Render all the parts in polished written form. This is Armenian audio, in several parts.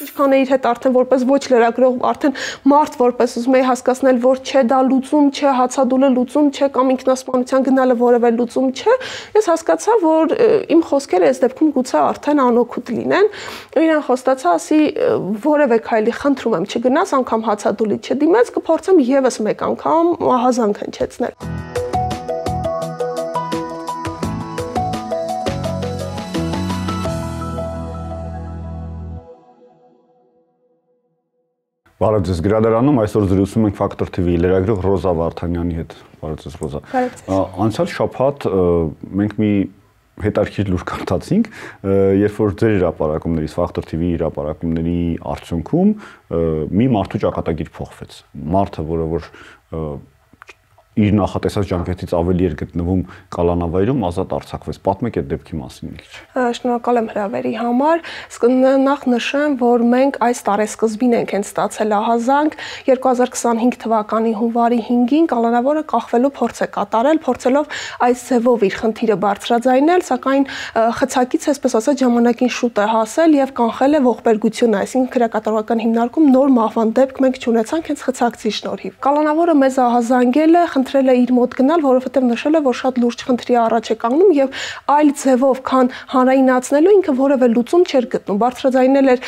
Ինչքան է իր հետ արդեն որպես ոչ լրագրող, արդեն մարդ որպես ուզում էի հասկացնել, որ չէ դա լուծում չէ, հացադուլը լուծում չէ կամ ինքնասպանության գնալը որևէ լուծում չէ, ես հասկացա, որ իմ խոսքերը այս դեպքում գուցե արդեն անօգուտ լինեն, ու իրեն խոստացա, ասի որևէ քայլի խնդրում եմ չգնաս, անգամ հացադուլի չդիմես, կփորձեմ եւս մեկ անգամ ահազանգ հնչեցնել։ Բարև ձեզ գրադարանում, այսօր զրուցում ենք Factor TV-ի լրագրող Ռոզա Վարդանյանի հետ։ Բարև ձեզ Ռոզա։ Անցյալ շաբաթ մենք մի հետաքրքիր լուր կարդացինք, երբ որ ձեր հրապարակումներից Factor TV-ի հրապարակումների արդյունքում մի մարդու ճակատագիր փոխվեց։ Մարդը, որը որ իր նախատեսած ժամկետից ավելի էր գտնվում կալանավայրում, ազատ արձակվեց։ Պատմեք այդ դեպքի մասին մի քիչ։ Շնորհակալ եմ հրավերի համար։ Նախ նշեմ, որ մենք այս տարեսկզբին ենք ստացել ահազանգ 2025 թվականի հունվարի 5-ին կալանավորը կախվելու փորձ է կատարել, փորձելով այս ձևով իր խնդիրը բարձրաձայնել, սակայն խցակից, այսպես ասած, ժամանակին շուտ է հասել եւ կանխել է ողբերգությունը, այսինքն քրեակատարողական հիմնարկում նոր մահվան դեպք մենք չունեցանք հենց խցակցի շնորհիվ։ Կալանավորը մեզ ահազանգել է, խնդրել է իր մոտ գնալ, որովհետև նշել է, որ շատ լուրջ խնդրի առաջ է կանգնում եւ այլ ձևով, քան հանրայնացնելու ինքը որևէ լուծում չէր գտնում։ Բարձրաձայնել էր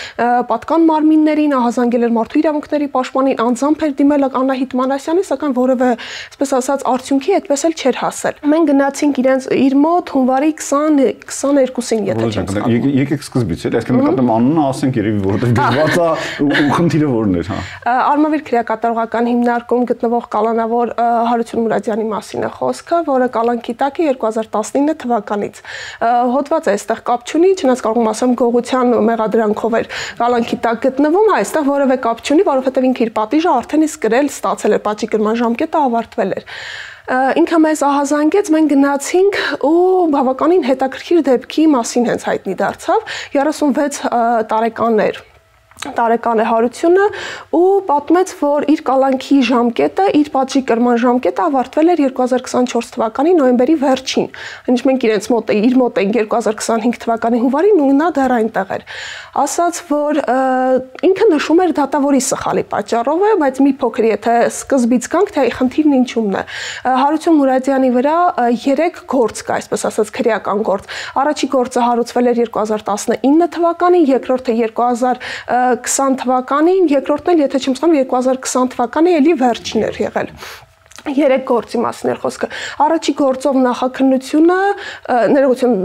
պատկան մարմիններին, ահազանգել էր մարդու իրավունքների պաշտպանին, անձամբ էր դիմել Անահիտ Մանասյանին, սակայն որևէ, այսպես ասած, արդյունքի այդպես էլ չէր հասել։ Մենք գնացինք իր մոտ հունվարի 20-22-ին, եթե չեմ սխալվում։ Եկեք սկզբից, էլի, այսինքն նկատեմ անունը ասենք երևի որտեղ դժվար է ու խնդիրը որն էր, հա։ Արմավիր քրեակատարողական հիմնարկում գտնվող կալանավոր Հարություն Մուրադյանի մասին է խոսքը, որը կալանքի տակ է 2019 թվականից։ Հոդված է այստեղ կապ չունի, չնայած կարող եմ ասեմ գողության մեղադրանքով էր կալանքի տակ գտնվում, այստեղ որևէ կապ չունի, որովհետև ինքը իր պատիժը արդեն իսկ գրել ստացել էր, պատժի կրման ժամկետը ավարտվել էր։ Ինքը մեզ ահազանգեց, մենք գնացինք ու բավականին հետաքրքիր դեպքի մասին հենց հայտնի դարձավ, 36 տարեկան է Հարությունը ու պատմեց, որ իր կալանքի ժամկետը, իր պատժի կրման ժամկետը ավարտվել էր 2024 թվականի նոյեմբերի վերջին։ Ինչ մենք իր մոտ էինք 2025 թվականի հունվարին ու նա դեռ այնտեղ էր։ Ասաց, որ ինքը նշում էր դատավորի սխալի պատճառով է, բայց մի փոքր եթե սկզբից գանք, թե խնդիրն ինչումն է։ Հարություն Մուրադյանի վրա 3 գործ կա, այսպես ասած, քրեական գործ։ Առաջի գործը հարուցվել էր 2019 թվականին, երկրորդը 2020 թվականին, երկրորդն էլ, եթե չեմ սխալվում, 2020 թվականի էլի վերջին էր եղել։ 3 գործի մասին էր խոսքը։ Առաջի գործով նախաքննությունը, ներողություն,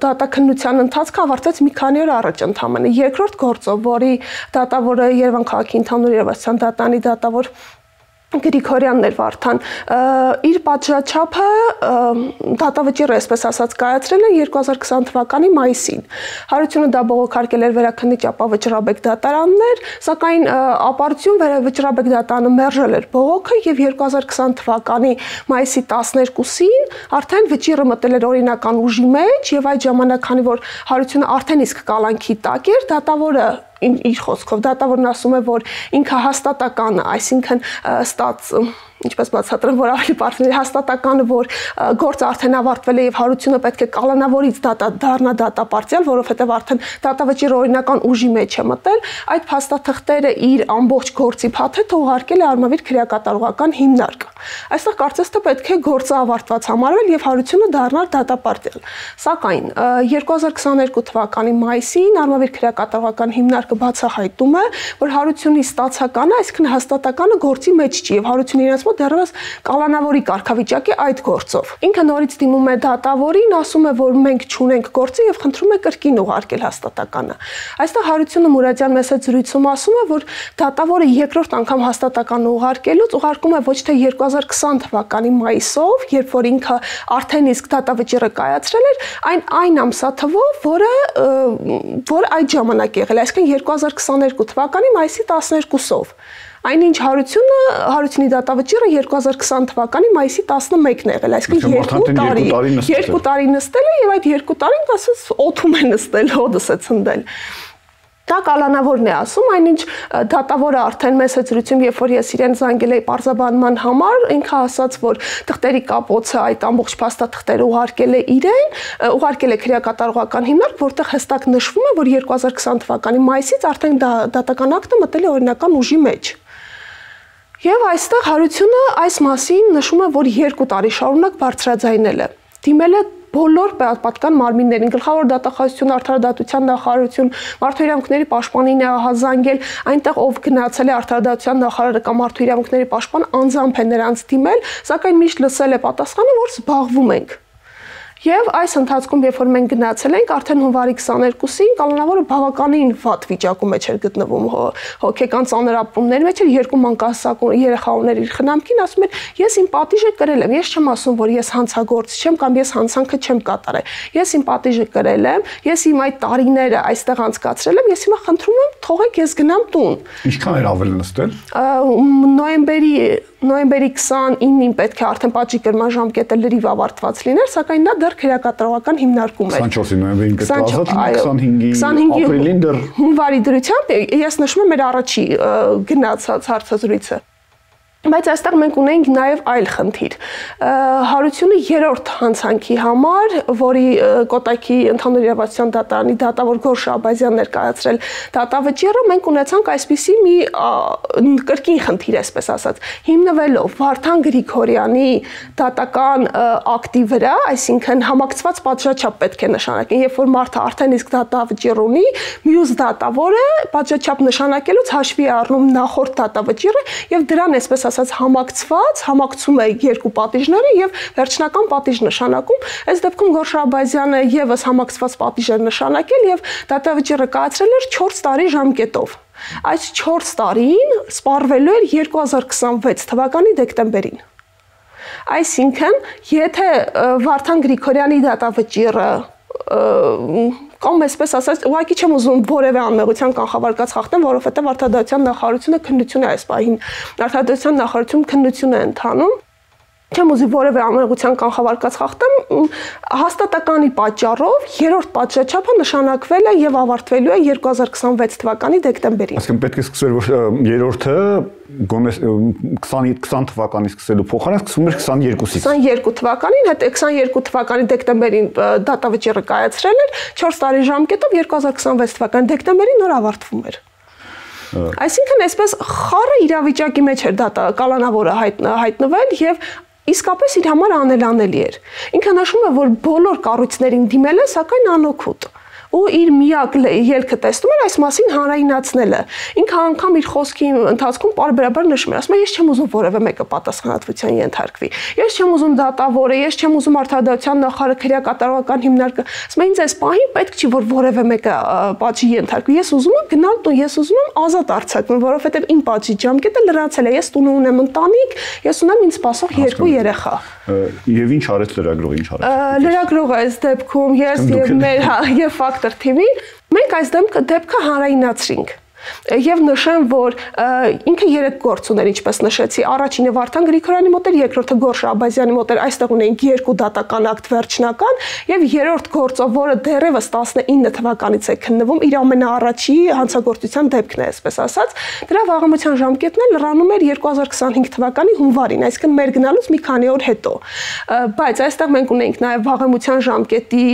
դատաքննության ընթացքը ավարտվեց մի քանի օր առաջ ընդամենը։ Երկրորդ գործով, որի դատավորը Երևան քաղաքի ընդհանուր իրավասության դատարանի դատավոր Գրիգորյանն էր Վարդան, իր պատժաչափը դատավճիռը, այսպես ասած, կայացրել է 2020 թվականի մայիսին։ Հարությունը դա բողոքարկել էր Վերաքննիչ ապավճռաբեկ դատարաններ, սակայն ապարդյուն Վճռաբեկ դատարանը մերժել էր բողոքը եւ 2020 թվականի մայիսի 12-ին արդեն վճիռը մտել էր օրինական ուժի մեջ եւ այդ ժամանակ, քանի որ Հարությունը արդեն իսկ կալանքի տակ էր, դատավորը իր խոսքով դատավորն ասում է, որ ինքը հաստատական է, այսինքն ինչպես բացատրեմ, որ ավելի բարձր հաստատականը, որ գործը արդեն ավարտվել է եւ Հարությունը պետք է կալանավորից դառնա դատապարտյալ, որովհետեւ արդեն դատավճիռը օրինական ուժի մեջ է մտել, այդ փաստաթղթերը իր ամբողջ գործի փաթեթը ուղարկել է Արմավիր քրեակատարողական հիմնարկ։ Այստեղ կարծես թե պետք է գործը ավարտված համարվել եւ Հարությունը դառնալ դատապարտյալ։ Սակայն 2022 թվականի մայիսին Արմավիր քրեակատարողական հիմնարկը բացահայտում է, որ Հարությունի ստացականը, այսինքն հաստատականը գործի մեջ չի եւ Հարությունը իրենց դեռևս կալանավորի կարգավիճակի այդ գործով։ Ինքը նորից դիմում է դատավորին, ասում է, որ մենք չունենք գործը եւ խնդրում է կրկին ուղարկել հաստատականը։ Այստեղ Հարությունը Մուրադյան մեծ զրույցում ասում է, որ դատավորը երկրորդ անգամ հաստատականը ուղարկելուց ուղարկում է ոչ թե 2020 թվականի մայիսով, երբ որ ինքը արդեն իսկ դատավճիռը կայացրել էր, այն ամսաթվով, որ այդ ժամանակ եղել է, այսինքն 2022 թվականի մայիսի 12-ով։ Այնինչ Հարությունի դատավճիռը 2020 թվականի մայիսի 11-ն է եղել, այսինքն 2 տարի նստել է եւ այդ 2 տարին ասես օդում է նստել, հոդս է ցնդել։ Դա կալանավորն է ասում, այնինչ դատավորը արդեն մեծ հեծրություն, երբ որ ես իրեն զանգել էի պարզաբանման համար, ինքը ասաց, որ թղթերի կապոցը այդ ամբողջ փաստաթղթերը ուղարկել է իրեն, ուղարկել է քրեակատարողական հիմնարկ, որտեղ հստակ նշվում է, որ 2020 թվականի մայիսից արդեն դատական ակտը մտել է օրինական ուժի մեջ։ Եվ այստեղ հարությունը այս մասին նշում է, որ 2 տարի շարունակ բարձրաձայնել է։ Դիմել է բոլոր պատկան մարմիններին, գլխավոր դատախազությունը, արդարադատության նախարարություն, մարդու իրավունքների պաշտպանին է հազանգել, այնտեղ ով գնացել է արդարադատության նախարարը կամ մարդու իրավունքների պաշտպան անձամբ է նրանց դիմել, սակայն միշտ լսել է պատասխանը, որ զբաղվում ենք։ Եվ այս ընթացքում, երբ որ մենք գնացել ենք, արդեն հունվարի 22-ին կալանավորը բավականին վատ վիճակում էր գտնվում, հոգեկան ծանր ապրումների մեջ էր, 2 մանկահասակ երեխա ուներ իր խնամքին, ասում էր, ես իմ պատիժը կրել եմ, ես չեմ ասում, որ ես հանցագործ չեմ կամ ես հանցանքը չեմ կատարել։ Ես իմ պատիժը կրել եմ, ես իմ այդ տարիները այստեղ անցկացրել եմ, ես հիմա խնդրում եմ, թողեք ես գնամ տուն։ Ինչքան էր ավել նստել։ Նոյեմբերի 29-ին պետք է արդեն պատժի կրման ժամկետը լրիվ ավարտված լիներ, սակայն նա դեռ քրեակատարողական հիմնարկում էր։ 24-ի նոյեմբերին կտրազատ 25-ի ապրիլին դեռ հունվարի դրությամբ ես նշում եմ մեր առաջի գնացած հարցազրույցը։ Բայց այստեղ մենք ունենք նաև այլ խնդիր։ Հարությունը 3-րդ հանցանքի համար, որի Կոտայքի ընդհանուր իրավասության դատարանի դատավոր Գոր Շահբազյանն ներկայացրել դատավճիռը, մենք ունեցանք այսպիսի մի կրկին խնդիր, այսպես ասած, հիմնվելով Վարդան Գրիգորյանի դատական ակտի վրա, այսինքն համակցված պատժաչափ պետք է նշանակեն, երբ որ մարդը արդեն իսկ դատավճիռ ունի, մյուս դատավորը պատժաչափ նշանակելուց հաշվի է առնում նախորդ դատավճիռը եւ դրան այսպես ասած համակցում է 2 պատիժները եւ վերջնական պատիժ նշանակում։ Այս դեպքում Գոր Շահբազյանը եւս համակցված պատիժ էր նշանակել եւ դատավճիռը կայացրել էր 4 տարի ժամկետով։ Այս 4 տարին սպառվելու էր 2026 թվականի դեկտեմբերին։ Այսինքն, եթե Վարդան Գրիգորյանի դատավճիռը կամ այսպես ասած, ուղղակի չեմ ուզում որևէ անմեղության կանխավարկած խախտեմ, որովհետև արդարադատության նախարարությունը քննություն է այս պահին։ Արդարադատության նախարարությունը քննություն է ընթանում։ Չեմ ուզի որևէ անմեղության կանխավարկած խախտեմ, հաստատականի պատճառով 3-րդ պատժաչափը նշանակվել է եւ ավարտվելու է 2026 թվականի դեկտեմբերին։ Այսինքն պետք է սկսել որ 3-րդը գոնե 20 թվականի սկսելու փոխարեն սկսում էր 22-ից։ 22 թվականին, հետո 22 թվականի դեկտեմբերին դատավճիռը կայացրել էր, 4 տարի ժամկետով 2026 թվականի դեկտեմբերին նոր ավարտվում էր։ Այսինքն այսպես խառը իրավիճակի մեջ էր կալանավորը հայտնվել եւ իսկապես իր համար անելանելի էր։ Ինքը նշում է, որ բոլոր կառույցներին դիմել է, սակայն անօգուտ։ Ու իր միակ ելքը տեսնում էր այս մասին հանրայնացնելը։ Ինքը անգամ իր խոսքի ընթացքում պարբերաբար նշում էր, ասում է, ես չեմ ուզում որևէ մեկը պատասխանատվության ենթարկվի։ Ես չեմ ուզում դատավորը, ես չեմ ուզում արդարադատության նախարարը, քրեակատարողական հիմնարկը։ Ասում է, ինձ այս պահին պետք չի, որ որևէ մեկը պատժի ենթարկվի։ Ես ուզում եմ գնալ տուն, ես ուզում եմ ազատ արձակվեմ, որովհետև իմ պատժի ժամկետը լրացել է։ Ես տունը ունեմ ընտանիք, ես ունեմ ինձ սպասող 2 երեխա։ Եվ ինչ արեց լրագրողը, ինչ արեց։ Լրագրողը այս դեպքում ես եւ մեր եւ Factor TV-ին մենք այս դեպքը հանրայնացրինք։ Եվ նշեմ, որ ինքը 3 գործ ուներ, ինչպես նշեցի, առաջինը Վարդան Գրիգորյանի մոտ էր, երկրորդը Գոր Շահբազյանի մոտ էր, այստեղ ունենք 2 դատական ակտ վերջնական, եւ 3-րդ գործը, որը դեռևս 19 թվականից է քննվում, իր ամենաառաջի հանցագործության դեպքն է, այսպես ասած, դրա վաղամության ժամկետն էլ լրանում էր 2025 թվականի հունվարին, այսինքն մեր գնալուց մի քանի օր հետո։ Բայց այստեղ մենք ունենք նաեւ վաղամության ժամկետի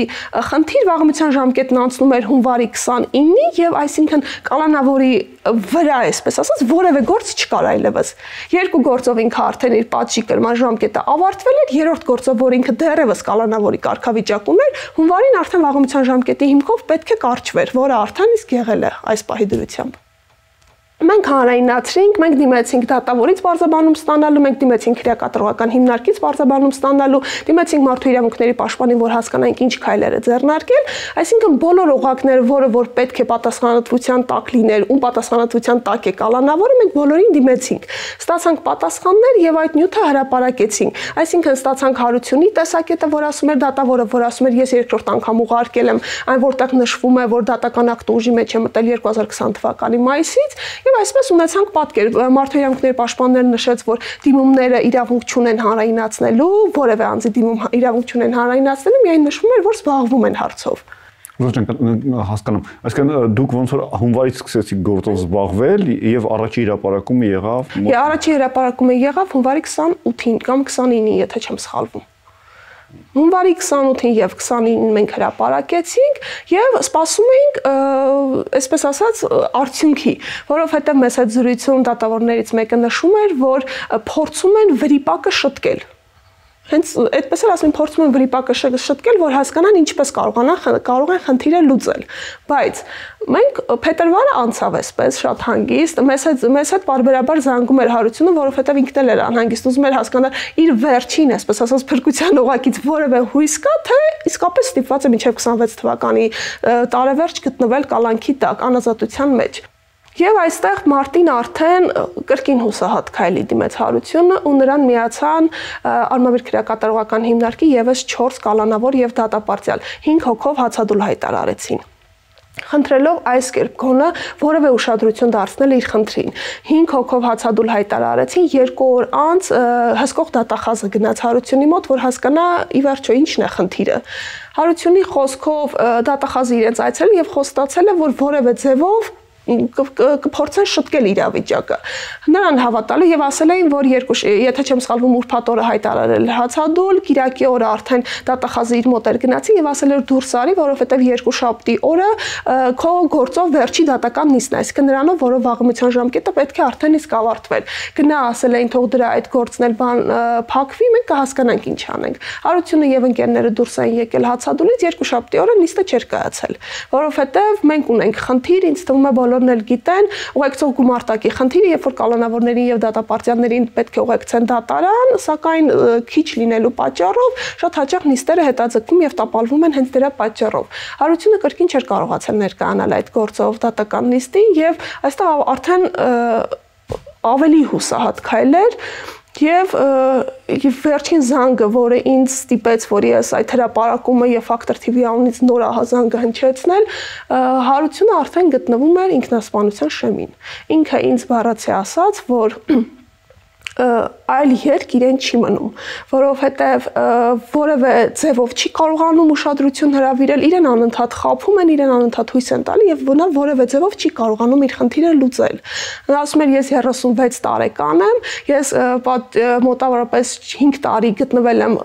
խնդիր, վաղամության ժամկետն անցնում էր հունվարի 29-ի եւ այսինքն կալանավոր վրա, այսպես ասած, որևէ գործ չկար այլևս։ 2 գործով ինքը արդեն իր պատժի կրման ժամկետը ավարտվել էր, 3-րդ գործով, որ ինքը դեռևս կալանավորի կարգավիճակում էր, հունվարին արդեն վաղամության ժամկետի հիմքով պետք է կարճվեր, որը արդեն իսկ եղել է այս պահի դրությամբ։ Մենք հանրայնացրինք, մենք դիմեցինք դատավորից պարզաբանում ստանալու, մենք դիմեցինք քրեակատարողական հիմնարկից պարզաբանում ստանալու, դիմեցինք մարդու իրավունքների պաշտպանին, որ հասկանանք ինչ քայլեր է ձեռնարկել, այսինքն բոլոր օղակները, որ պետք է պատասխանատվության տակ լիներ, ում պատասխանատվության տակ է կալանավորը, մենք բոլորին դիմեցինք։ Ստացանք պատասխաններ եւ այդ նյութը հրապարակեցինք։ Այսինքն ստացանք հարությունի տեսակետը, որ ասում էր դատավորը, որ ասում էր ես երկրորդ անգամ ուղարկել եմ, այն որտեղ նշվում է, որ դատական ակտը ուժի մեջ է մտել 2020 թվականի մայիսից։ Եվ այսպես ունեցանք պատկեր, մարդու իրավունքների պաշտպանները նշեց, որ դիմումները իրավունք չունեն հանրայնացնելու, որևէ անձի դիմում իրավունք չունեն հանրայնացնելու, միայն նշվում էր, որ զբաղվում են հարցով։ Հասկանում։ Այսինքն դուք ոնց որ հունվարից սկսեցիք գործով զբաղվել եւ առաջի հրապարակումը եղավ։ Առաջի հրապարակումը եղավ հունվարի 28-ին կամ 29-ին, եթե չեմ սխալվում։ Հունվարի 28-ին եւ 29-ին մենք հրապարակեցինք եւ սպասում էինք, այսպես ասած, արդյունքի, որովհետեւ մեծ այդ զրույցում դատավորներից մեկը նշում էր, որ փորձում են վրիպակը շտկել։ Հենց այդպես էլ ասում փորձում են վրիպակը շտկել, որ հասկանան ինչպես կարող են խնդիրը լուծել։ Բայց մենք փետրվարը անցավ այսպես շատ հանգիստ, մեզ հետ բարբերաբար զանգում էր Հարությունը, որովհետև ինքն էլ էր անհանգիստ, ուզում էր հասկանալ իր վերջին, այսպես ասած, փրկության օղակից որևէ հույս կա, թե իսկապես ստիպված է մինչև 26 թվականի տարեվերջ գտնվել կալանքի տակ, անազատության մեջ։ Եվ այստեղ մարտին արդեն կրկին հուսահատ քայլի դիմեց Հարությունը ու նրան միացան Արմավիր քրեակատարողական հիմնարկի եւս 4 կալանավոր եւ դատապարտյալ 5 հոգով հացադուլ հայտարարեցին։ Խնդրելով այս կերպ գոնը որևէ ուշադրություն դարձնել իր խնդրին։ 5 հոգով հացադուլ հայտարարեցին, 2 օր անց հսկող դատախազը գնաց Հարությունի մոտ, որ հասկանա ի վերջո ինչն է խնդիրը։ Հարությունի խոսքով դատախազը իրենց այցելել եւ խոստացել է, որ որևէ ձևով կփորձեն շտկել իրավիճակը։ Նրան հավատալու եւ ասել էին, որ եթե չեմ սխալվում, ուրբաթ օրը հայտարարել հացադուլ, կիրակի օրը արդեն դատախազը իր մոտ էր գնացին եւ ասել էր դուրս արի, որովհետեւ երկուշաբթի օրը քո գործով վերջի դատական նիստն է, այսինքն նրանով, որը վաղամության ժամկետը պետք է արդեն իսկ ավարտվեր։ Գնա ասել էին, թող դրա այդ գործն էլ փակվի, մենք կհասկանանք ինչ անենք։ Հարությունը եւ ընկերները դուրս էին եկել հացադուլից, երկուշաբթի օրը նիստը չէր կայացել, որովհետեւ մենք ունենք խնդիր, ինձ թվում է բոլորն էլ գիտեն, ուղեկցող գումարտակի խնդիրը, երբ որ կալանավորներին եւ դատապարտյալներին պետք է ուղեկցեն դատարան, սակայն քիչ լինելու պատճառով շատ հաճախ նիստերը հետաձգվում եւ տապալվում են հենց դրա պատճառով։ Հարությունը կրկին չէր կարողացել ներկայանալ այդ գործով դատական նիստին եւ այստեղ արդեն ավելի հուսահատ քայլեր Եվ վերջին զանգը, որը ինձ ստիպեց, որ ես այդ հրապարակումը եւ Factor TV անունից նոր ահազանգը հնչեցնել, Հարությունը արդեն գտնվում էր ինքնասպանության շեմին։ Ինքը ինձ բառացի ասաց, որ այլ երկ իրեն չի մնում, որովհետև որևէ ձևով չի կարողանում ուշադրություն հրավիրել, իրեն անընդհատ խաբում են, իրեն անընդհատ հույս են տալի եւ նա որևէ ձևով չի կարողանում իր խնդիրը լուծել։ Նա ասում էր, ես 36 տարեկան եմ, ես մոտավորապես 5 տարի գտնվել եմ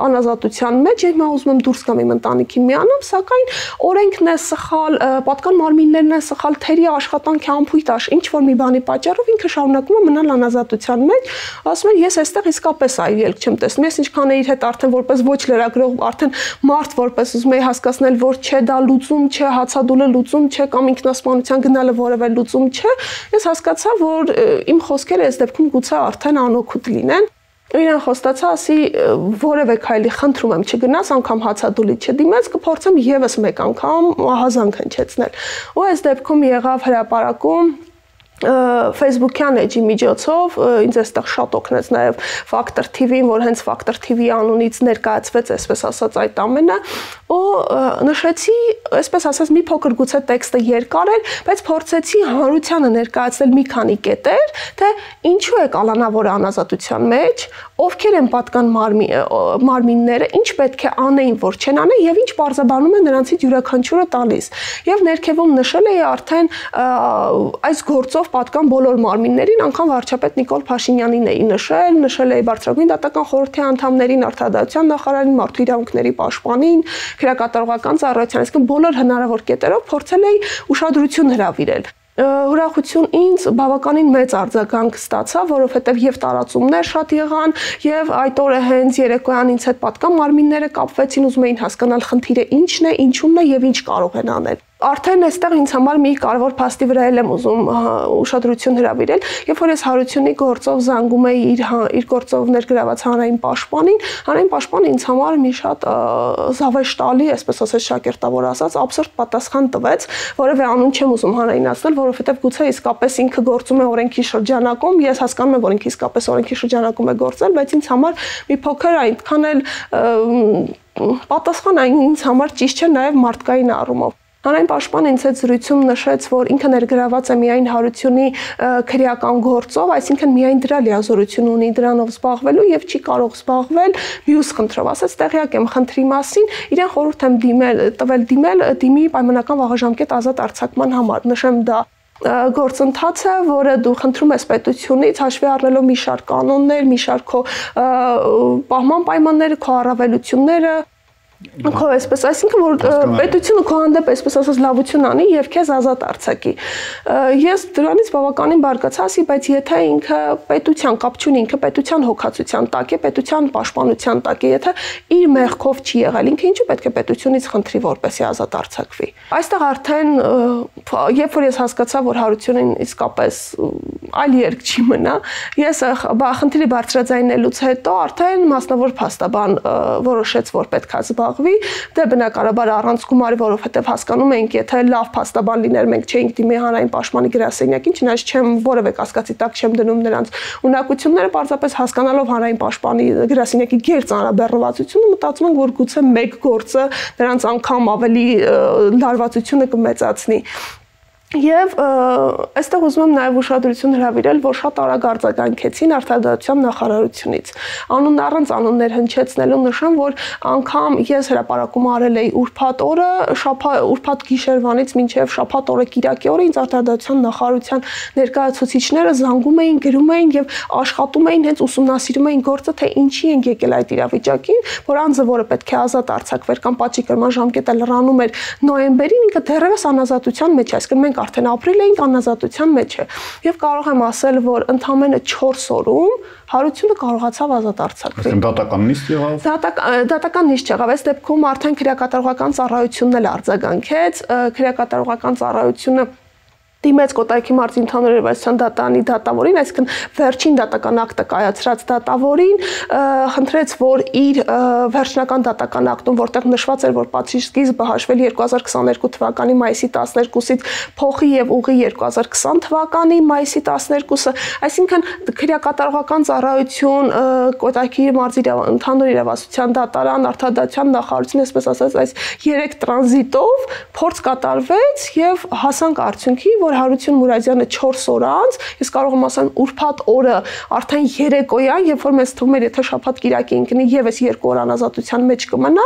անազատության մեջ, եւ mä ուզում եմ դուրս գամ իմ ընտանիքին միանամ, սակայն օրենքն է սխալ, պատկան մարմիններն են սխալ, թերի աշխատանքի անփույթ ինչ որ մի բանի պատճառով ինքը շարունակում է մնալ անազատության մեջ։ Ասում են, ես այստեղ իսկապես այլ ելք չեմ տեսնում։ Ես ինչքան է իր հետ արդեն որպես ոչ լրագրող, արդեն մարդ որպես ուզում էի հասկացնել, որ չէ, դա լուծում չէ, հացադուլը լուծում չէ կամ ինքնասպանության գնալը որևէ լուծում չէ, ես հասկացա, որ իմ խոսքերը այս դեպքում գուցե արդեն անօգուտ լինեն։ Իրեն խոստացա, ասի որևէ քայլի խնդրում եմ չգնաս, անգամ հացադուլի չդիմեց, կփորձեմ եւս մեկ անգամ ահազանգ հնչեցնել։ Ու այս դեպքում եղավ հրապարակում Facebook-յան էջի միջոցով ինձ այստեղ շատ օգնեց նաև Factor TV-ին, որ հենց Factor TV անունից ներկայացվեց, այսպես ասած, այդ ամենը, ու նշեցի, այսպես ասած, մի փոքր գուցե տեքստը երկար էր, բայց փորձեցի հանրությանը ներկայացնել մի քանի կետեր, թե ինչու է կալանավորը անազատության մեջ, ովքեր են պատկան մարմինները, ինչ պետք է անեին, որ չեն անեն եւ ինչ բարձաբանում է նրանցից յուրաքանչյուրը տալիս։ Եվ ներքևում նշել էի արդեն այս գործով պատկան բոլոր մարմիններին, անգամ վարչապետ Նիկոլ Փաշինյանին էի նշել էի Բարձրագույն դատական խորհրդի անդամներին, Արդարադատության նախարարին, Մարդու իրավունքների պաշտպանին, քրեակատարողական ծառայության, այսինքն բոլոր հնարավոր կետերով փորձել էի ուշադրություն հրավիրել։ Ուրախություն ինձ բավականին մեծ արձագանք ստացա, որովհետև եւ տարածումներ շատ եղան, եւ այդ օրը հենց երեկոյան ինձ հետ պատկան մարմինները կապվեցին, ուզում էին հասկանալ խնդիրը ինչն է, ինչումն է եւ ինչ կարող են անել։ Արդեն այստեղ ինձ համար մի կարևոր փաստի վրա եմ ուզում ուշադրություն հրավիրել, երբ որ ես Հարությունի գործով զանգում էի իր գործով ներգրաված հանրային պաշտպանին ինձ համար մի շատ զավեշտալի, այսպես ասած շակերտավոր ասած, абսուրդ պատասխան տվեց, որևէ անուն չեմ ուզում հանրայնացնել, որովհետև գուցե իսկապես ինքը գործում է օրենքի շրջանակում, ես հասկանում եմ, որ ինքը իսկապես օրենքի շրջանակում է գործել, բայց ինձ համար մի փոքր այնքան էլ պատասխանը ինձ համար ճիշտ չէ նաև մարդկային առումով։ Հանրային պաշտպանը ինձ հետ զրույցում նշեց, որ ինքը ներգրաված է միայն Հարությունի քրեական գործով, այսինքն միայն դրա լիազորություն ունի դրանով զբաղվելու եւ չի կարող զբաղվել մյուս խնդրով։ Ասաց տեղյակ եմ խնդրի մասին, իրեն խորհուրդ եմ դիմի պայմանական վաղաժամկետ ազատ արձակման համար։ Նշեմ դա գործընթաց է, որը դու խնդրում ես պետությունից հաշվի առնելով մի շարք կանոններ, մի շարք քո պահման պայմանները, քո առավելությունները, քո այսպես, այսինքն որ պետությունը քո հանդեպ այսպես ասած լավություն անի եւ քեզ ազատ արձակի։ Ես դրանից բավականին բարկացա, ասի, բայց եթե ինքը պետության կապ չունի, ինքը պետության հոգացության տակ է, պետության պաշտպանության տակ է, եթե իր մեղքով չի եղել, ինքը ինչու պետք է պետությունից խնդրի, որպեսզի ազատ արձակվի։ Այստեղ արդեն երբ որ ես հասկացա, որ Հարությունին իսկապես այլ երկ չի մնա, ես խնդրի բարձրաձայնելուց հետո արդեն մասնավոր փաստաբան որոշեց, որ պետք է զբաղվի, դե բնականաբար առանց գումարի, որովհետև հասկանում ենք, եթե լավ փաստաբան լիներ, մենք չէինք դիմի հանրային պաշտպանի գրասենյակին, չնայած չեմ որևէ կասկածի տակ չեմ դնում նրանց ունակությունները, պարզապես հասկանալով հանրային պաշտպանի գրասենյակի գերծանրաբեռնվածությունը, մտածում ենք, որ գուցե մեկ գործը նրանց անգամ ավելի լարվածությունը կմեծացնի։ Եվ այստեղ ուզում եմ նաև ուշադրություն հրավիրել, որ շատ արագ արձագանքեցին Արտադրության նախարարությունից։ Անուն առանց անուններ հնչեցնելու նշեմ, որ անգամ ես հրապարակում արել էի ուրբաթ օրը, ուրբաթ գիշերվանից մինչև շաբաթ օրը Կիրակի օրը ինձ Արտադրության նախարարության ներկայացուցիչները զանգում էին, գրում էին եւ աշխատում էին, հենց ուսումնասիրում էին գործը, թե ինչի են եկել այդ իրավիճակին, որ անձը, որը պետք է ազատ արձակվեր կամ պատժի կրման ժամկետը լրանում էր նոյեմբերին, ինքը դեռևս անազատության մեջ է, այսինքն մենք արդեն ապրիլ էինք անազատության մեջ է եւ կարող եմ ասել, որ ընդամենը 4 օրում Հարությունը կարողացավ ազատ արձակվել։ Դատական նիստ եղավ։ Դատական նիստ եղավ, այս դեպքում արդեն քրեակատարողական ծառայությունն էլ արձագանքեց, քրեակատարողական ծառայությունը դիմեց Կոտայքի մարզի ընդհանուր երևակայության դատարանի դատավորին, այսինքն վերջին դատական ակտը կայացրած դատավորին, խնդրեց, որ իր վերջնական դատական ակտում, որտեղ նշված էր, որ պատժի սկիզբը հաշվել 2022 թվականի մայիսի 12-ից փոխի եւ ուղի 2020 թվականի մայիսի 12-ը, այսինքն քրեակատարողական ծառայություն, Կոտայքի մարզի ընդհանուր երևակայության դատարան, Արտադրության նախարարություն, այսպես ասած, այս 3 տրանզիտով փորձ կատարվեց եւ հասանք արդյունքի, որ Հարություն Մուրադյանը 4 օր անց, ես կարող եմ ասել ուրբաթ օրը արդեն երեկոյան, երբ որ մեզ թվում էր, եթե շաբաթ Կիրակի ընկնի եւս 2 օր անազատության մեջ կմնա,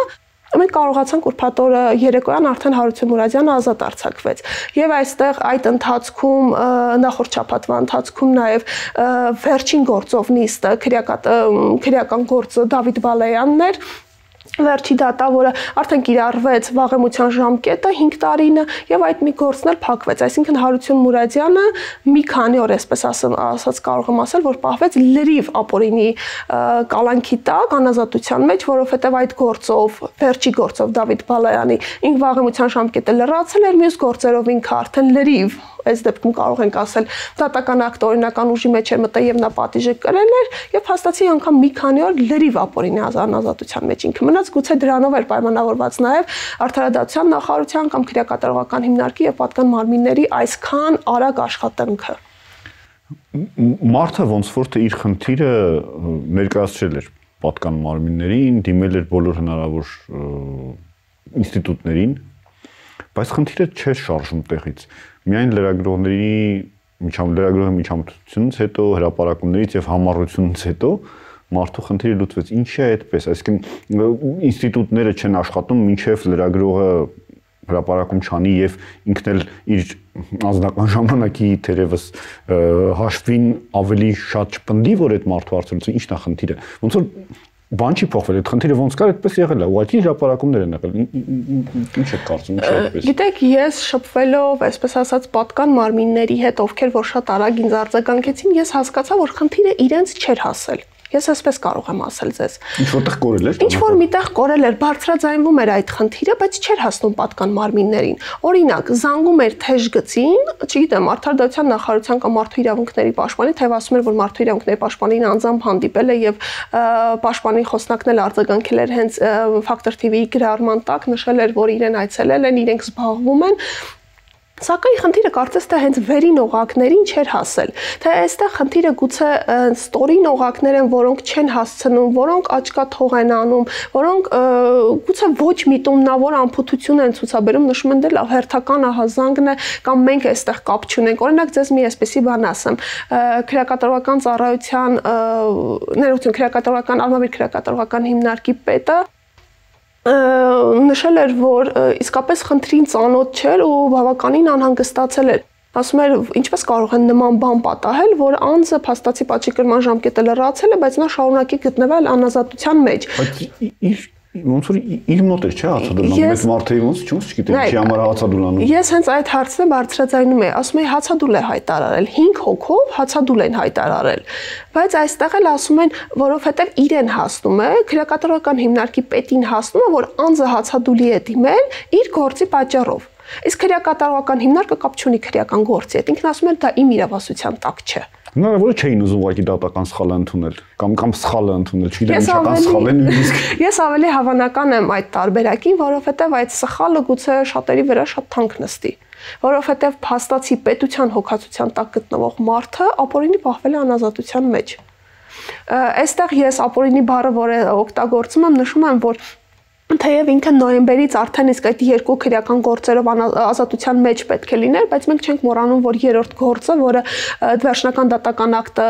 մենք կարողացանք ուրբաթ օրը երեկոյան արդեն Հարություն Մուրադյանը ազատ արձակվեց։ Եվ այստեղ այդ ընթացքում նախորդ շաբաթվա ընթացքում նաև վերջին գործով նիստը քրեական գործը Դավիթ Բալայանն էր, վերջի դատավորը արդեն կիրառվեց վաղեմության ժամկետը 5 տարինը եւ այդ մի գործն էլ փակվեց, այսինքն Հարություն Մուրադյանը մի քանի օր, այսպես ասած կարող եմ ասել, որ պահվեց լրիվ ապօրինի կալանքի տակ անազատության մեջ, որովհետեւ այդ գործով, վերջի գործով Դավիթ Բալայանի ինք վաղեմության ժամկետը լրացել էր, մյուս գործերով ինքը արդեն լրիվ, այս դեպքում կարող ենք ասել, դատական ակտ օրինական ուժի մեջ էր մտել եւ նա պատիժը կրել էր եւ հաստատի անգամ մի քանի օր լրիվ ապօրինի անազատության մեջ ինքը մնաց, գուցե դրանով էր պայմանավորված նաեւ Արտադրության նախարարության կամ քրեակատարողական հիմնարկի եւ պատկան մարմինների այսքան արագ աշխատանքը։ Մարդը ոնց որ թե իր խնդիրը ներկայացրել էր պատկան մարմիններին, դիմել էր բոլոր հնարավոր ինստիտուտներին, բայց խնդիրը չէր շարժում տեղից։ Միայն լրագրողների միջամտությունից հետո, հրապարակումներից եւ համառությունից հետո մարդու խնդիրը լուծվեց։ Ինչի է այդպես, այսինքն ինստիտուտները չեն աշխատում, մինչեւ լրագրողը հրապարակում չանի եւ ինքն էլ իր անձնական ժամանակի թերևս հաշվին ավելի շատ չպնդի, որ այդ մարդու հարցերից ինչն է խնդիրը։ Ոնց որ բան չի փոխվել, այդ խնդիրը ոնց կար, այդպես եղել է, ուղղակի հրապարակումներ են եղել։ Ինչ է կարծում, ինչ է այդպես։ Գիտեք, ես շփվելով, այսպես ասած, պատկան մարմինների հետ, ովքեր որ շատ արագ ինձ արձագանքեցին, ես հասկացա, որ խնդիրը իրենց չէր հասել։ Ես այսպես կարող եմ ասել ձեզ։ Ինչ որտեղ կորել էր։ Ինչ որ միտեղ կորել էր, բարձրաձայնվում էր այդ խնդիրը, բայց չէր հասնում պատկան մարմիններին։ Օրինակ, զանգում էր թեժ գծին, չգիտեմ, Արտադրության նախարարության կամ մարդու իրավունքների պաշտպանի, թեև ասում էր, որ մարդու իրավունքների պաշտպանին անձամբ հանդիպել է եւ պաշտպանի խոսնակն էլ արձագանքել էր հենց Factor TV-ի գրառման տակ, նշել էր, որ իրեն այցելել են, իրենք զբաղվում են։ Սակայն խնդիրը կարծես թե հենց վերին օղակներին չէր հասել։ Թե այստեղ խնդիրը գուցե ստորին օղակներ են, որոնք չեն հասցնում, որոնք աչքաթող են անում, որոնք գուցե ոչ միտումնավոր անփութություն են ցուցաբերում, նշում են դե լավ հերթական ահազանգն է կամ մենք այստեղ կապ չունենք։ Օրինակ ձեզ մի այսպեսի բան ասեմ, քրեակատարողական ծառայության ներողություն, քրեակատարողական արմավիր քրեակատարողական հիմնարկի պետը նշել էր, որ իսկապես խնդրին ծանոթ չէր ու բավականին անհանգստացել էր։ Ասում էր, ինչպես կարող են նման բան պատահել, որ անձը փաստացի պատժի կրման ժամկետը լրացել է, բայց նա շարունակի գտնվել անազատության մեջ։ Բայց ոնց որ իր մոտ էր, չէ՞, հացադուլանում, մեծ մարդերի ոնց չգիտեմ, չի համար հացադուլանում։ Ես հենց այդ հարցը բարձրաձայնում եմ, ասում եմ հացադուլ է հայտարարել, 5 հոգով հացադուլ են հայտարարել։ Բայց այստեղ էլ ասում են, որովհետև իրեն հասնում է, քրեակատարողական հիմնարկի պետին հասնում է, որ անձը հացադուլի է դիմել իր գործի պատճառով։ Իսկ քրեակատարողական հիմնարկը կապ չունի քրեական գործի հետ։ Ինքն ասում է դա իմ իրավասության տակ չէ։ Հնարավոր չէին ուզում ուղղակի դատական սխալ ընդունել կամ սխալ ընդունել, չգիտեմ ինչական սխալ է նույնիսկ։ Ես ավելի հավանական եմ այդ տարբերակին, որովհետև այդ սխալը գուցե շատերի վրա շատ թանկ նստի, որովհետև փաստացի պետության հոգացության տակ գտնվող մարդը ապօրինի պահվել է անազատության մեջ։ Այստեղ ես ապօրինի բառը, որը օգտագործում եմ, նշում եմ, որ թեև ինքը նոյեմբերից արդեն իսկ այդ երկու քրեական գործերով ազատության մեջ պետք է լիներ, բայց մենք չենք մոռանում, որ երրորդ գործը, որը վերջնական դատական ակտը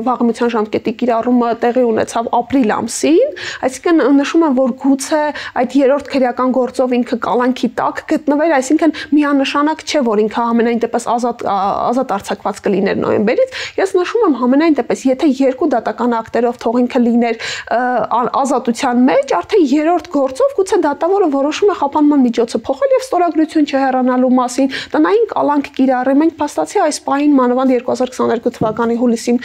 վաղեմության ժամկետի կիրառումը տեղի ունեցավ ապրիլ ամսին, այսինքն նշում եմ, որ գուցե այդ երրորդ քրեական գործով ինքը կալանքի տակ գտնվեր, այսինքն միանշանակ չէ, որ ինքը համենայն դեպս ազատ արձակված կլիներ նոյեմբերից։ Ես նշում եմ համենայն դեպս, եթե երկու դատական ակտերով թող ինքը լիներ ազատության մեջ, արդեն երրորդ գործով գուցե դատավորը որոշում է խափանման միջոցը փոխել եւ ստորագրություն չհեռանալու մասին, տնային կալանք կիրառել։ Մենք փաստացի այս պահին մանավանդ 2022 թվականի հուլիսին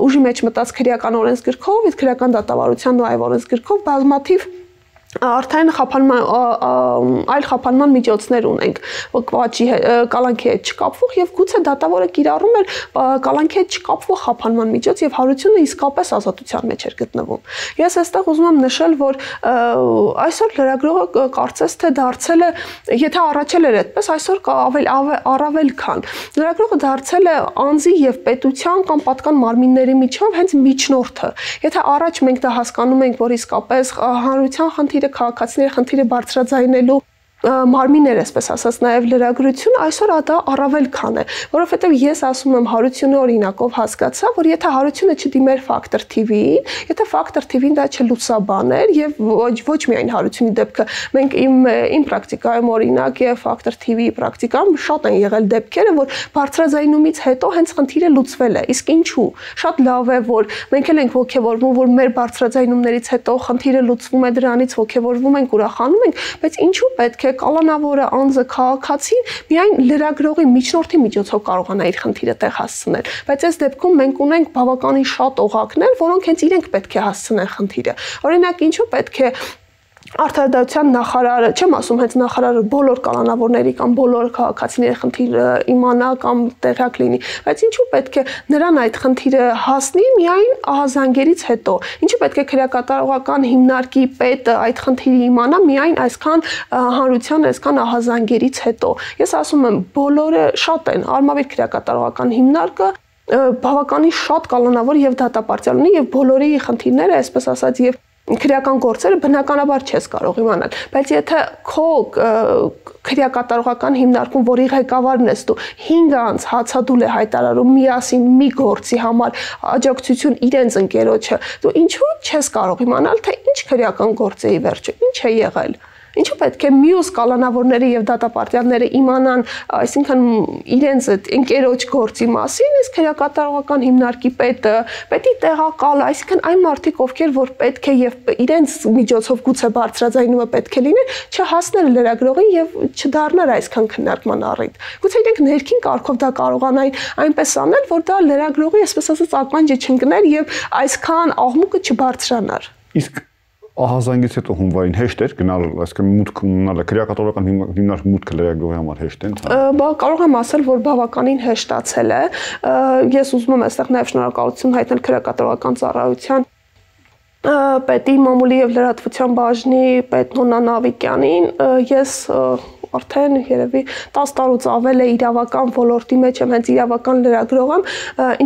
ուժի մեջ մտած քրեական օրենսգրքով, իսկ քրեական դատավարության ու այլ օրենսգրքով բազմաթիվ արդեն այլ խափանման միջոցներ ունենք, կալանքի հետ չկապվող եւ գուցե դատավորը կիրառում էր կալանքի հետ չկապվող խափանման միջոց եւ հարությունը իսկապես ազատության մեջ էր գտնվում։ Ես այստեղ ուզում եմ նշել, որ այսօր լրագրողը կարծես թե դարձել է, եթե առաջել էր այդպես, այսօր առավել քան լրագրողը դարձել է անձի եւ պետության կամ պատկան մարմինների միջով հենց միջնորդը։ Եթե առաջ մենք դա հասկանում ենք, որ իսկապես հանրության խնդիրը քաղաքացիների խնդիրը բարձրաձայնելու մարմիններ, այսպես ասած, նաև լրագրություն, այսօր դա առավել քան է, որովհետև ես ասում եմ հարությունը օրինակով հասկացա, որ եթե հարությունը չդիմեր Factor TV-ին, եթե Factor TV-ին դա չլուսաբաներ եւ ոչ միայն հարությունի դեպքը, մենք իմ պրակտիկայում օրինակ եւ Factor TV-ի պրակտիկայում շատ են եղել դեպքերը, որ բարձրաձայնումից հետո հենց խնդիրը լուծվել է։ Իսկ ինչու։ Շատ լավ է, որ մենք էլ ենք ողջևորվում, որ մեր բարձրաձայնումներից հետո խնդիրը լուծվում է, դրանից ողջևորվում ենք, ուրախանում ենք, բայց ինչու պետք է կալանավորը անձը քաղաքացին միայն լրագրողի միջնորդի միջոցով կարողանա իր խնդիրը տեղ հասցնել, բայց այս դեպքում մենք ունենք բավականին շատ օղակներ, որոնք հենց իրենք պետք է հասցնեն խնդիրը։ Օրինակ, ինչու պետք է Արդարադատության նախարարը, չեմ ասում հենց նախարարը բոլոր կալանավորների կամ բոլոր քաղաքացիների խնդիրը իմանա կամ տեղյակ լինի, բայց ինչու պետք է նրան այդ խնդիրը հասնի միայն ահազանգերից հետո։ Ինչու պետք է քրեակատարողական հիմնարկի պետը այդ խնդիրը իմանա միայն այսքան հանրության, այսքան ահազանգերից հետո։ Ես ասում եմ, բոլորը շատ են, արմավիր քրեակատարողական հիմնարկը բավականին շատ կալանավոր եւ դատապարտյալ ունի եւ բոլորի խնդիրները, այսպես ասած, եւ քրեական գործերը բնականաբար չես կարող իմանալ, բայց եթե քո քրեակատարողական հիմնարկում, որի ղեկավարն ես դու, 5 անց հացադուլ է հայտարարում միասին մի գործի համար աջակցություն իրենց ընկերոջը, դու ինչու չես կարող իմանալ, թե ինչ քրեական գործ է ի վերջո, ինչ է եղել։ Ինչու պետք է մյուս կալանավորները եւ դատապարտյալները իմանան, այսինքն իրենց այդ ընկերոջ գործի մասին, իսկ քրեակատարողական հիմնարկի պետի տեղակալ, այսինքն այն մարդիկ, ովքեր որ պետք է եւ իրենց միջոցով գուցե բարձրաձայնումը պետք է լիներ, չհասներ լրագրողին եւ չդառնար այսքան քննարկման առիթ։ Գուցե իրենք ներքին կարգով դա կարողանային այնպես անել, որ դա լրագրողի, այսպես ասած, ակնանջը չընկներ եւ այսքան աղմուկը չբարձրանար։ Իսկ ահազանգից հետո հունվարին հեշտ էր գնալ, այսինքն մուտք ունենալը քրեակատարողական հիմնարկ մուտքը լրագրողի համար հեշտ է։ Կարող եմ ասել, որ բավականին հեշտացել է։ Ես ուզում եմ այստեղ նաև շնորհակալություն հայտնել քրեակատարողական ծառայության պետի մամուլի եւ լրատվության բաժնի պետ Նոնա Նավիկյանին։ Ես արդեն երևի 10 տարուց ավել է իրավական ոլորտի մեջ եմ, հենց իրավական լրագրող եմ,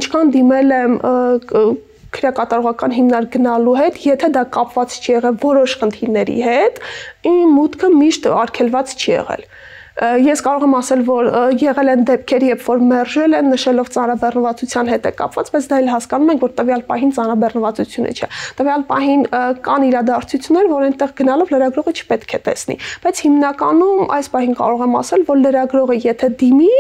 ինչքան դիմել եմ քրեակատարողական հիմնարկ գնալու հետ, եթե դա կապված չի եղել որոշ խնդիրների հետ, իմ մուտքը միշտ արգելված չի եղել։ Ես կարող եմ ասել, որ եղել են դեպքեր, երբ որ մերժել են, նշելով ծանրաբեռնվածության հետ է կապված, բայց դա էլ հասկանում ենք, որ տվյալ պահին ծանրաբեռնվածությունը չէ։ Տվյալ պահին կան իրադարձություններ, որ այնտեղ գնալով լրագրողը չպետք է տեսնի, բայց հիմնականում այս պահին կարող եմ ասել, որ լրագրողը եթե դիմի,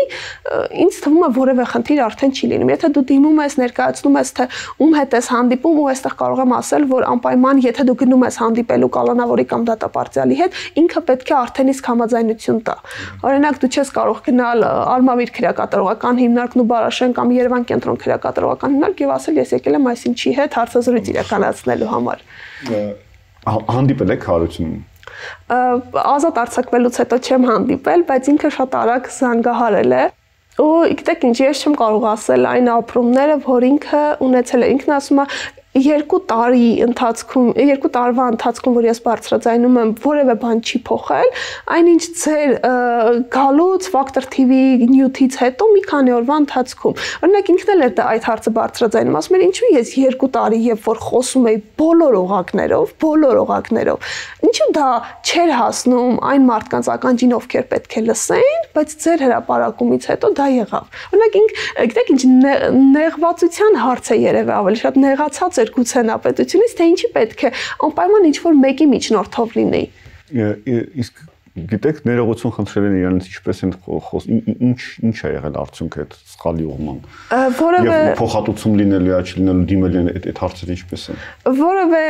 ինձ թվում է որևէ խնդիր արդեն չի լինում։ Եթե դու դիմում ես, ներկայացնում ես, թե ում հետ ես հանդիպում, ու այստեղ կարող եմ ասել, որ անպայման եթե դու գնում ես հանդիպելու կալանավորի կամ դատապարտյալի հետ, ինքը պետք է արդեն իսկ համաձայնություն տա։ Օրինակ դու չես կարող գնալ Արմավիր քրեակատարողական հիմնարկն ու Բարաշեն կամ Երևան կենտրոն քրեակատարողական հիմնարկ եւ ասել ես եկել եմ այսինչի հետ հարցազրույց իրականացնելու համար։ Հանդիպել եք Հարությունին։ Ազատ արձակվելուց հետո չեմ հանդիպել, բայց ինքը շատ արագ զանգահարել է։ Ու գիտեք ինչ, ես չեմ կարող ասել այն ապրումները, որ ինքը ունեցել է։ Ինքն ասում է 2 տարվա ընթացքում, որ ես բարձրաձայնում եմ, որևէ բան չի փոխել, այնինչ ձեր գալուց Factor TV նյութից հետո մի քանի օրվա ընթացքում։ Օրինակ ինքն էլ էր դա այդ հարցը բարձրաձայնում, ասում էր ինչու ես 2 տարի երբ որ խոսում էի բոլոր օղակներով, ինչու դա չէր հասնում այն մարդկանց ականջին, ովքեր պետք է լսեին, բայց ձեր հրապարակումից հետո դա եղավ։ Օրինակ գիտեք ինչ նեղվածության հարց է երևի ավելի շատ նեղացած գուցե նապետությունից, թե ինչի պետք է անպայման ինչ-որ մեկի միջնորդով լինեի։ Իսկ գիտեք, ներողություն խնդրել են իրանից ինչպես են ինչ է եղել արդյունքը այդ սխալի ուղղման։ Եվ փոխհատուցում լինելու, չլինելու դիմել են այդ հարցերը ինչպես են։ Որևէ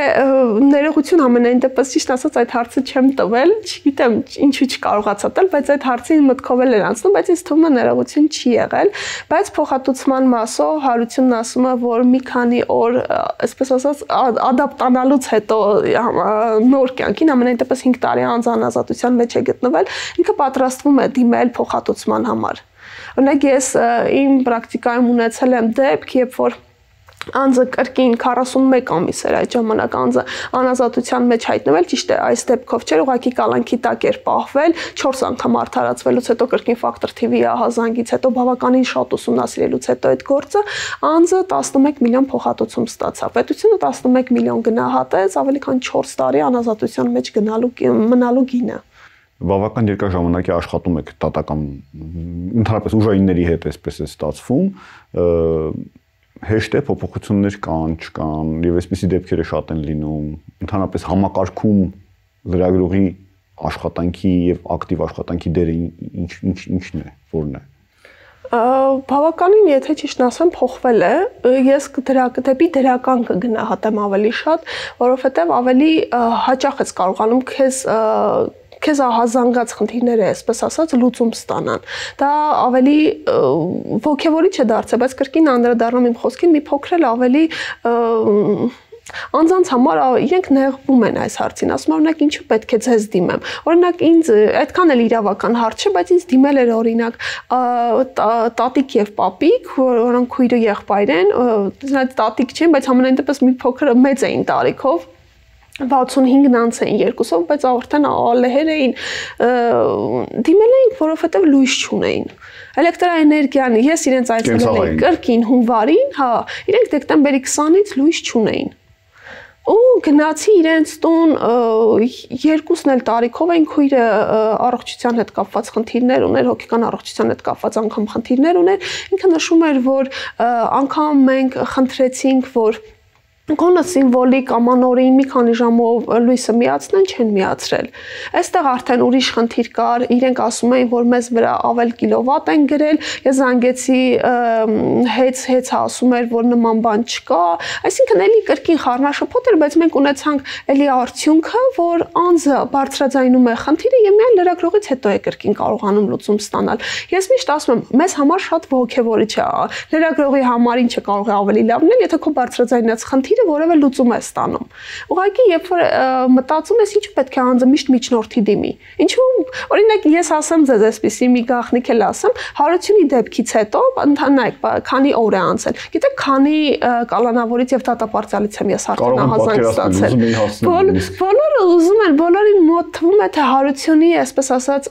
ներողություն ամենայն դեպս ճիշտ ասած այդ հարցը չեմ տվել, չգիտեմ ինչու չկարողացա տալ, բայց այդ հարցին մտքով էլ էր անցնում, բայց ինձ թվում է ներողություն չի եղել, բայց փոխհատուցման մասով Հարությունն ասում է, որ մի քանի օր, այսպես ասած, ադապտանալուց հետո նոր կյանքին ամենայն դեպս 5 տարի անց անազատության մեջ է գտնվել, ինքը պատրաստվում է դիմել փոխհատուցման համար։ Օրինակ ես իմ պրակտիկայում ունեցել եմ դեպք, երբ որ անձը կրկին 41 ամիս էր այդ ժամանակ անձը անազատության մեջ հայտնվել, ճիշտ է, այս դեպքով չէր, ուղղակի կալանքի տակ էր պահվել, 4 անգամ արդարացվելուց հետո կրկին Factor TV-ի ահազանգից հետո բավականին շատ ուսումնասիրելուց հետո այդ գործը անձը 11 միլիոն փոխհատուցում ստացավ։ Պետությունը 11 միլիոն գնահատեց ավելի քան 4 տարի անազատության մեջ մնալու գինը։ Բավական երկար ժամանակի աշխատում եք դատական ընդհանրապես ուժայինների հետ, այսպես է ստացվում, հեշտ է փոփոխություններ կան, չկան, եւ այսպիսի դեպքերը շատ են լինում, ընդհանրապես համակարգում լրագրողի աշխատանքի եւ ակտիվ աշխատանքի դերը ինչն է, որն է։ Բավականին, եթե ճիշտն ասեմ, փոխվել է։ Ես դեպի դրական կգնահատեմ ավելի շատ, որովհետեւ ավելի հաճախ ես կարողանում քեզ ահազանգած խնդիրները, այսպես ասած, լուծում ստանան։ Դա ավելի ոգևորիչ է դարձել, բայց կրկին անդրադառնում իմ խոսքին, մի փոքր էլ ավելի անձանց համար իրենք նեղվում են այս հարցին, ասում են օրինակ ինչու պետք է ձեզ դիմեմ։ Օրինակ ինձ այդքան էլ իրավական հարց չէ, բայց ինձ դիմել էր օրինակ տատիկ եւ պապիկ, որոնք քույր ու եղբայր են, տատիկ չեն, բայց ամենայն դեպս մի փոքր մեծ էին տարիքով 65-ն անց էին երկուսով, բայց արդեն ալեհեր էին, դիմել էին, որովհետև լույս չունեին։ Էլեկտրաէներգիան, ես իրենց այցելել էի կրկին հունվարին, հա, իրենք դեկտեմբերի 20-ից լույս չունեին։ Ու գնացի իրենց տուն, երկուսն էլ տարիքով էին, քույրը առողջության հետ կապված խնդիրներ ուներ, հոգեկան առողջության հետ կապված անգամ խնդիրներ ուներ, ինքը նշում էր, որ անգամ մենք խնդրեցինք, որ գոնե սիմվոլիկ ամանորին մի քանի ժամով լույսը միացնեն, չեն միացրել։ Այստեղ արդեն ուրիշ խնդիր կար, իրենք ասում էին, որ մեզ վրա ավել կիլովատ են գրել, ես զանգեցի հեծը ասում էր, որ նման բան չկա, այսինքն էլի կրկին խառնաշփոթ էր, բայց մենք ունեցանք էլի արդյունքը, որ անձը բարձրաձայնում է խնդիրը եւ միայն լրագրողից հետո է կրկին կարողանում լուծում ստանալ։ Ես միշտ ասում եմ, մեզ համար շատ ոգևորիչ է, լրագրողի համար ինչը կարող է ավելի լավ լինել, եթե քո բարձրաձայնած խնդիրը խնդիրը որևէ լուծում է ստանում։ Ուղղակի երբ որ մտածում ես ինչու պետք է անձը միշտ միջնորդի դիմի։ Ինչու օրինակ ես ասեմ ձեզ այսպեսի մի գաղտնիք էլ ասեմ, հարությունի դեպքից հետո ընդհանրապես քանի օր է անցել։ Գիտեք, քանի կալանավորից եւ դատապարտյալից եմ ես արդեն ահազանգ ստացել։ Բոլորը ուզում են, բոլորին մոտ թվում է թե հարությունի, այսպես ասած,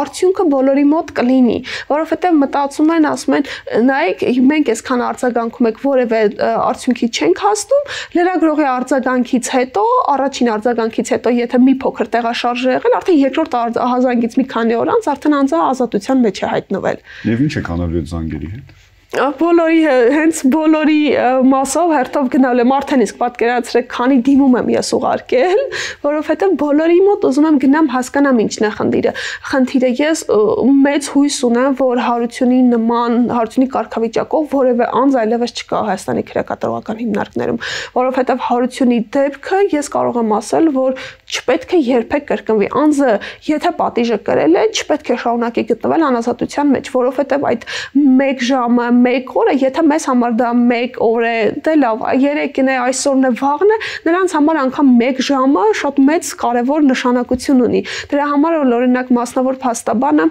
արդյունքը բոլորի մոտ կլինի, որովհետեւ մտածում են, ասում են, նայեք, մենք այսքան արձագանքում ենք, որևէ արդյունքի չենք հասնում, լրագրողի արձագանքից հետո, առաջին արձագանքից հետո, եթե մի փոքր տեղաշարժ է եղել, արդեն երկրորդ ահազանգից մի քանի օր անց արդեն անձը ազատության մեջ է հայտնվել։ Եվ ինչ է կանալու այդ զանգերի հետ։ Բոլորի հենց բոլորի մասով հերթով գնալ եմ արդեն իսկ պատկերացրեք քանի դիմում եմ ես ուղարկել, որովհետև բոլորի մոտ ուզում եմ գնամ հասկանամ ինչն է խնդիրը։ Խնդիրը ես մեծ հույս ունեմ, որ հարությունի նման հարությունի կարգավիճակով որևէ անձ այլևս չկա Հայաստանի քրեակատարողական հիմնարկներում, որովհետև հարությունի դեպքը ես կարող եմ ասել, որ չպետք է երբեք կրկնվի։ Անձը եթե պատիժը կրել է, չպետք է շարունակի գտնվել անազատության մեջ, որովհետև այդ 1 ժամը 1 օրը, եթե մեզ համար դա 1 օր է, դե լավ, 3-ն է, այսօրն է, վաղն է, նրանց համար անգամ 1 ժամը շատ մեծ կարևոր նշանակություն ունի։ Դրա համար օրինակ մասնավոր փաստաբանը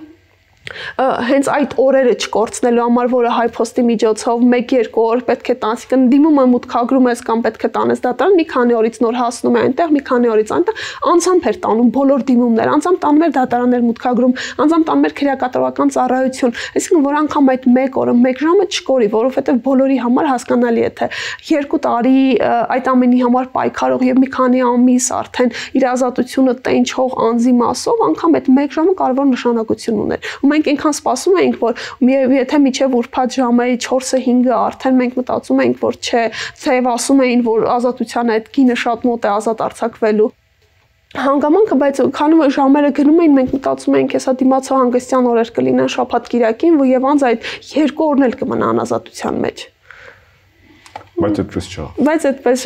հենց այդ օրերը չկորցնելու համար, որը հայփոստի միջոցով 1-2 օր պետք է տանես, դիմում է մուտքագրում ես կամ պետք է տանես դատարան, մի քանի օրից նոր հասնում է այնտեղ, մի քանի օրից այնտեղ, անձամբ էր տանում բոլոր դիմումներ, անձամբ տանում էր դատարաններ մուտքագրում, անձամբ տանում էր քրեակատարողական ծառայություն, այսինքն որ անգամ այդ 1 օրը 1 ժամը չկորի, որովհետև բոլորի համար հասկանալի է թե 2 տարի այդ ամենի համար պայքարող եւ մի քանի ամիս արդեն իր ազատությունը տենչող անձի մասով անգամ այդ 1 ժամը կարևոր նշանակություն ուներ։ Մենք այնքան սպասում էինք, որ եթե միջև ուրբաթ ժամը 4-5-ը արդեն մենք մտածում էինք, որ չէ, թեև ասում էին, որ ազատության այդ կինը շատ մոտ է ազատ արձակվելու հանգամանքը, բայց քանի ժամերը գնում էին, մենք մտածում էինք, հեսա դիմացա հանգստյան օրեր կլինեն շաբաթ կիրակին, եւ անց այդ 2 օրն էլ կմնան ազատության մեջ։ Բայց այդպես չէ։ Բայց այդպես,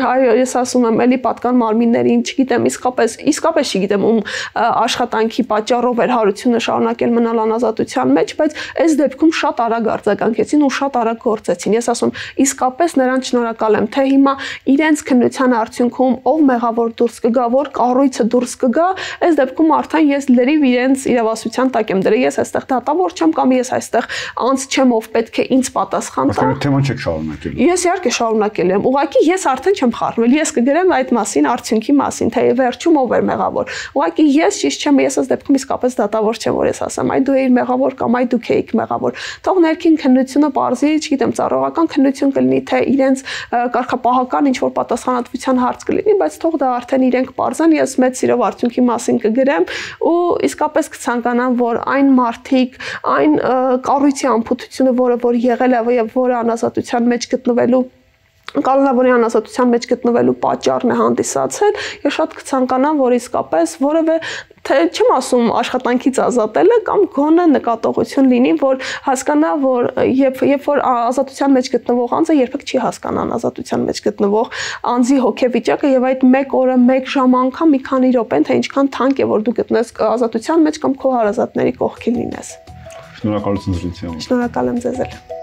այո, ես ասում եմ, էլի պատկան մարմիններին, չգիտեմ, իսկապես չգիտեմ ում աշխատանքի պատճառով էր հարությունը շարունակել մնալ անազատության մեջ, բայց այս դեպքում շատ արագ արձագանքեցին ու շատ արագ գործեցին։ Ես ասում, իսկապես նրանց շնորհակալ եմ, թե հիմա իրենց քննության արդյունքում ով մեղավոր դուրս կգա, որ կառույցը դուրս կգա, այս դեպքում արդեն ես լրիվ իրենց իրավասության տակ եմ դրել, ես այստեղ դատավոր չեմ կամ ես այստեղ անձ չեմ, ով պետք է ինձ պատասխան տա։ Բայց թեման չեք շարունակել։ Ես իհարկե շարունակել եմ։ Ուղղակի ես արդեն չեմ խառնվել։ Ես կգրեմ այդ մասին, արդյունքի մասին, թե վերջում ով էր մեղավոր։ Ուղղակի ես ճիշտ չեմ, ես այս դեպքում իսկապես դատավոր չեմ, որ ես ասեմ, այ դու էիր մեղավոր կամ այ դուք էիք մեղավոր։ Թող ներքին քննությունը բարձի, չգիտեմ, ծառայողական քննություն կլինի, թե իրենց կարգապահական ինչ որ պատասխանատվության հարց կլինի, բայց թող դա արդեն իրենք բարձան, ես մեծ սիրով արդյունքի մասին կգրեմ ու իսկապես կցանկանամ, որ այն մարդիկ, այն կառույցի անփութությունը, որ եղել է եւ որը անազատության մեջ գտնվելու Կալանավորի անազատության մեջ գտնվելու պատճառն է հանդիսացել, ես շատ կցանկանամ, որ իսկապես որևէ թե չեմ ասում աշխատանքից ազատելը կամ գոնե նկատողություն լինի, որ հասկանա, որ երբ որ ազատության մեջ գտնվող անձը երբեք չի հասկանան ազատության մեջ գտնվող անձի հոգեվիճակը եւ այդ 1 օրը 1 ժամ անգամ մի քանի րոպեն թե ինչքան թանկ է որ դու գտնես ազատության մեջ կամ քո հարազատների կողքին լինես։ Շնորհակալություն զրույցի համար։ Շնորհակալ եմ ձեզ էլ։